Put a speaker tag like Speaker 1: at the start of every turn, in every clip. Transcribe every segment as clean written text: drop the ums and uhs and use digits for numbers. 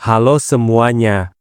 Speaker 1: Halo semuanya.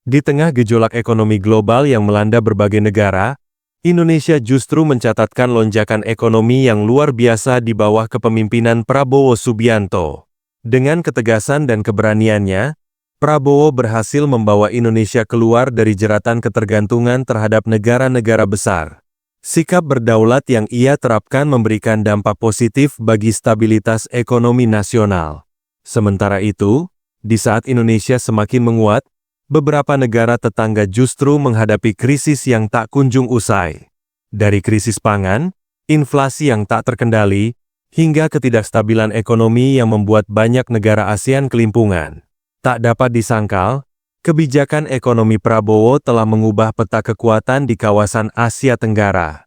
Speaker 1: Di tengah gejolak ekonomi global yang melanda berbagai negara, Indonesia justru mencatatkan lonjakan ekonomi yang luar biasa di bawah kepemimpinan Prabowo Subianto. Dengan ketegasan dan keberaniannya, Prabowo berhasil membawa Indonesia keluar dari jeratan ketergantungan terhadap negara-negara besar. Sikap berdaulat yang ia terapkan memberikan dampak positif bagi stabilitas ekonomi nasional. Sementara itu, di saat Indonesia semakin menguat, beberapa negara tetangga justru menghadapi krisis yang tak kunjung usai. Dari krisis pangan, inflasi yang tak terkendali, hingga ketidakstabilan ekonomi yang membuat banyak negara ASEAN kelimpungan. Tak dapat disangkal, kebijakan ekonomi Prabowo telah mengubah peta kekuatan di kawasan Asia Tenggara.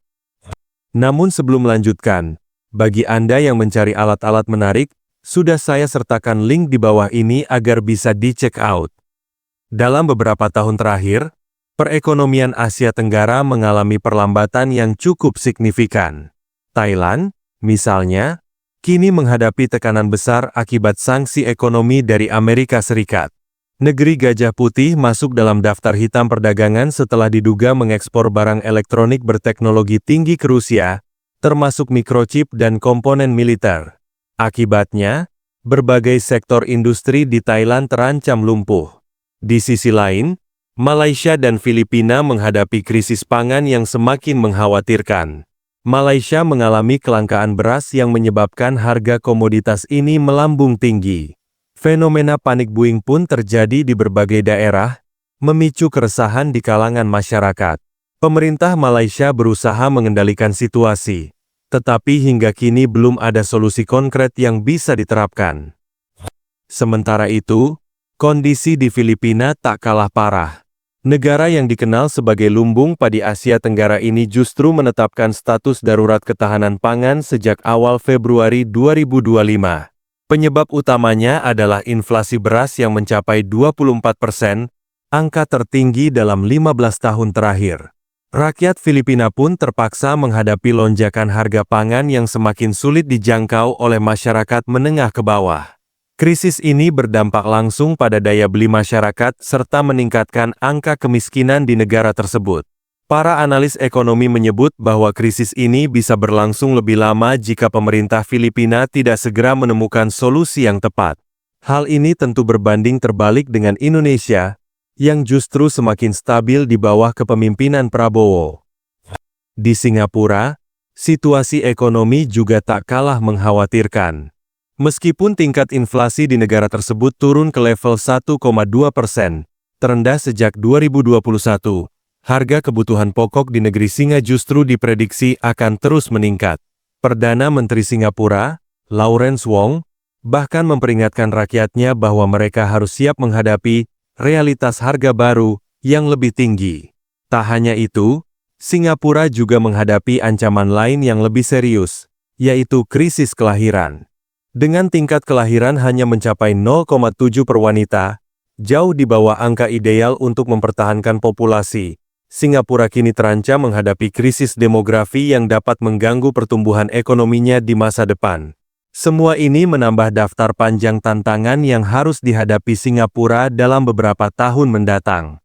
Speaker 1: Namun sebelum melanjutkan, bagi Anda yang mencari alat-alat menarik, sudah saya sertakan link di bawah ini agar bisa dicek out. Dalam beberapa tahun terakhir, perekonomian Asia Tenggara mengalami perlambatan yang cukup signifikan. Thailand, misalnya, kini menghadapi tekanan besar akibat sanksi ekonomi dari Amerika Serikat. Negeri Gajah Putih masuk dalam daftar hitam perdagangan setelah diduga mengekspor barang elektronik berteknologi tinggi ke Rusia, termasuk mikrochip dan komponen militer. Akibatnya, berbagai sektor industri di Thailand terancam lumpuh. Di sisi lain, Malaysia dan Filipina menghadapi krisis pangan yang semakin mengkhawatirkan. Malaysia mengalami kelangkaan beras yang menyebabkan harga komoditas ini melambung tinggi. Fenomena panik buying pun terjadi di berbagai daerah, memicu keresahan di kalangan masyarakat. Pemerintah Malaysia berusaha mengendalikan situasi, tetapi hingga kini belum ada solusi konkret yang bisa diterapkan. Sementara itu, kondisi di Filipina tak kalah parah. Negara yang dikenal sebagai lumbung padi Asia Tenggara ini justru menetapkan status darurat ketahanan pangan sejak awal Februari 2025. Penyebab utamanya adalah inflasi beras yang mencapai 24%, angka tertinggi dalam 15 tahun terakhir. Rakyat Filipina pun terpaksa menghadapi lonjakan harga pangan yang semakin sulit dijangkau oleh masyarakat menengah ke bawah. Krisis ini berdampak langsung pada daya beli masyarakat serta meningkatkan angka kemiskinan di negara tersebut. Para analis ekonomi menyebut bahwa krisis ini bisa berlangsung lebih lama jika pemerintah Filipina tidak segera menemukan solusi yang tepat. Hal ini tentu berbanding terbalik dengan Indonesia, yang justru semakin stabil di bawah kepemimpinan Prabowo. Di Singapura, situasi ekonomi juga tak kalah mengkhawatirkan. Meskipun tingkat inflasi di negara tersebut turun ke level 1,2%, terendah sejak 2021, harga kebutuhan pokok di negeri Singa justru diprediksi akan terus meningkat. Perdana Menteri Singapura, Lawrence Wong, bahkan memperingatkan rakyatnya bahwa mereka harus siap menghadapi realitas harga baru yang lebih tinggi. Tak hanya itu, Singapura juga menghadapi ancaman lain yang lebih serius, yaitu krisis kelahiran. Dengan tingkat kelahiran hanya mencapai 0,7 per wanita, jauh di bawah angka ideal untuk mempertahankan populasi, Singapura kini terancam menghadapi krisis demografi yang dapat mengganggu pertumbuhan ekonominya di masa depan. Semua ini menambah daftar panjang tantangan yang harus dihadapi Singapura dalam beberapa tahun mendatang.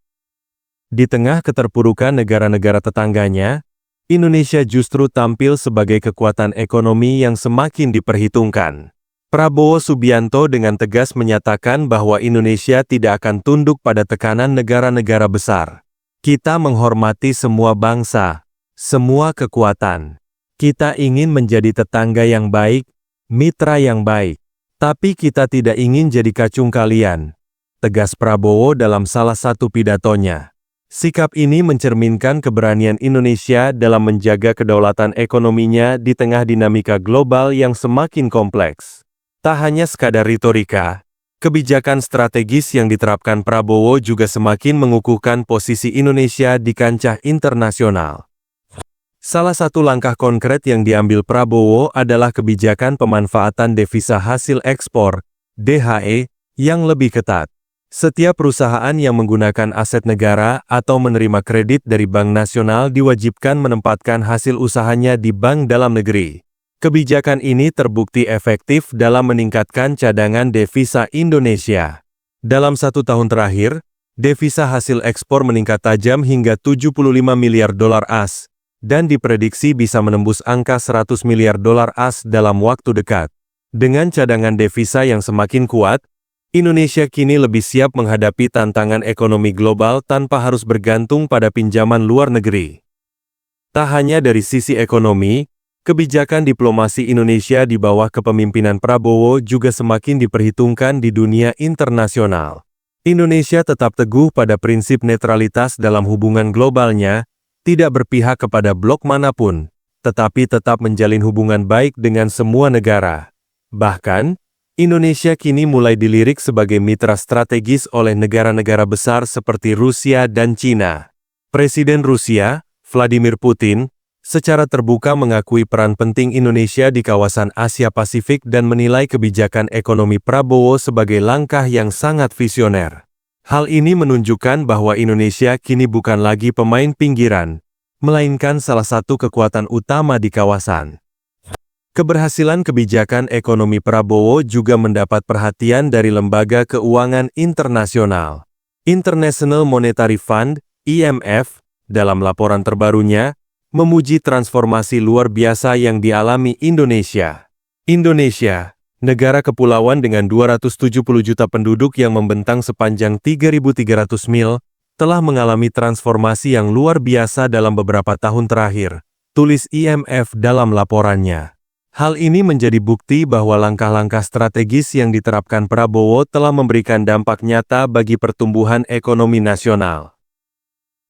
Speaker 1: Di tengah keterpurukan negara-negara tetangganya, Indonesia justru tampil sebagai kekuatan ekonomi yang semakin diperhitungkan. Prabowo Subianto dengan tegas menyatakan bahwa Indonesia tidak akan tunduk pada tekanan negara-negara besar. Kita menghormati semua bangsa, semua kekuatan. Kita ingin menjadi tetangga yang baik, mitra yang baik. Tapi kita tidak ingin jadi kacung kalian, tegas Prabowo dalam salah satu pidatonya. Sikap ini mencerminkan keberanian Indonesia dalam menjaga kedaulatan ekonominya di tengah dinamika global yang semakin kompleks. Tak hanya sekadar retorika, kebijakan strategis yang diterapkan Prabowo juga semakin mengukuhkan posisi Indonesia di kancah internasional. Salah satu langkah konkret yang diambil Prabowo adalah kebijakan pemanfaatan devisa hasil ekspor, DHE, yang lebih ketat. Setiap perusahaan yang menggunakan aset negara atau menerima kredit dari Bank Nasional diwajibkan menempatkan hasil usahanya di bank dalam negeri. Kebijakan ini terbukti efektif dalam meningkatkan cadangan devisa Indonesia. Dalam 1 tahun terakhir, devisa hasil ekspor meningkat tajam hingga 75 miliar dolar AS, dan diprediksi bisa menembus angka 100 miliar dolar AS dalam waktu dekat. Dengan cadangan devisa yang semakin kuat, Indonesia kini lebih siap menghadapi tantangan ekonomi global tanpa harus bergantung pada pinjaman luar negeri. Tak hanya dari sisi ekonomi, kebijakan diplomasi Indonesia di bawah kepemimpinan Prabowo juga semakin diperhitungkan di dunia internasional. Indonesia tetap teguh pada prinsip netralitas dalam hubungan globalnya, tidak berpihak kepada blok manapun, tetapi tetap menjalin hubungan baik dengan semua negara. Bahkan, Indonesia kini mulai dilirik sebagai mitra strategis oleh negara-negara besar seperti Rusia dan Cina. Presiden Rusia, Vladimir Putin, secara terbuka mengakui peran penting Indonesia di kawasan Asia Pasifik dan menilai kebijakan ekonomi Prabowo sebagai langkah yang sangat visioner. Hal ini menunjukkan bahwa Indonesia kini bukan lagi pemain pinggiran, melainkan salah satu kekuatan utama di kawasan. Keberhasilan kebijakan ekonomi Prabowo juga mendapat perhatian dari lembaga keuangan internasional. International Monetary Fund, IMF, dalam laporan terbarunya, memuji transformasi luar biasa yang dialami Indonesia. Indonesia, negara kepulauan dengan 270 juta penduduk yang membentang sepanjang 3.300 mil, telah mengalami transformasi yang luar biasa dalam beberapa tahun terakhir, tulis IMF dalam laporannya. Hal ini menjadi bukti bahwa langkah-langkah strategis yang diterapkan Prabowo telah memberikan dampak nyata bagi pertumbuhan ekonomi nasional.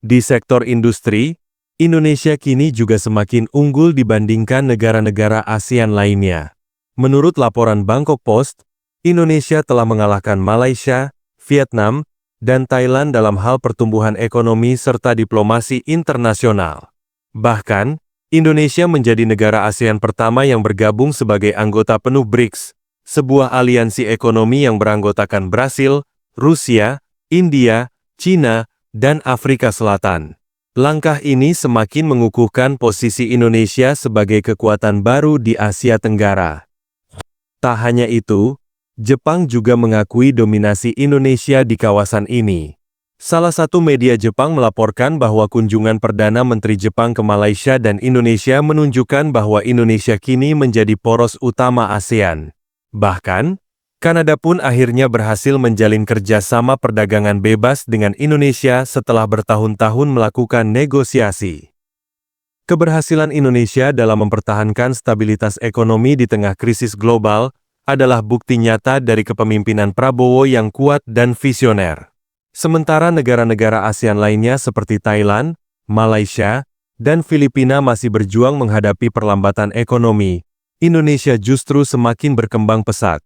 Speaker 1: Di sektor industri, Indonesia kini juga semakin unggul dibandingkan negara-negara ASEAN lainnya. Menurut laporan Bangkok Post, Indonesia telah mengalahkan Malaysia, Vietnam, dan Thailand dalam hal pertumbuhan ekonomi serta diplomasi internasional. Bahkan, Indonesia menjadi negara ASEAN pertama yang bergabung sebagai anggota penuh BRICS, sebuah aliansi ekonomi yang beranggotakan Brasil, Rusia, India, Cina, dan Afrika Selatan. Langkah ini semakin mengukuhkan posisi Indonesia sebagai kekuatan baru di Asia Tenggara. Tak hanya itu, Jepang juga mengakui dominasi Indonesia di kawasan ini. Salah satu media Jepang melaporkan bahwa kunjungan Perdana Menteri Jepang ke Malaysia dan Indonesia menunjukkan bahwa Indonesia kini menjadi poros utama ASEAN. Bahkan, Kanada pun akhirnya berhasil menjalin kerjasama perdagangan bebas dengan Indonesia setelah bertahun-tahun melakukan negosiasi. Keberhasilan Indonesia dalam mempertahankan stabilitas ekonomi di tengah krisis global adalah bukti nyata dari kepemimpinan Prabowo yang kuat dan visioner. Sementara negara-negara ASEAN lainnya seperti Thailand, Malaysia, dan Filipina masih berjuang menghadapi perlambatan ekonomi, Indonesia justru semakin berkembang pesat.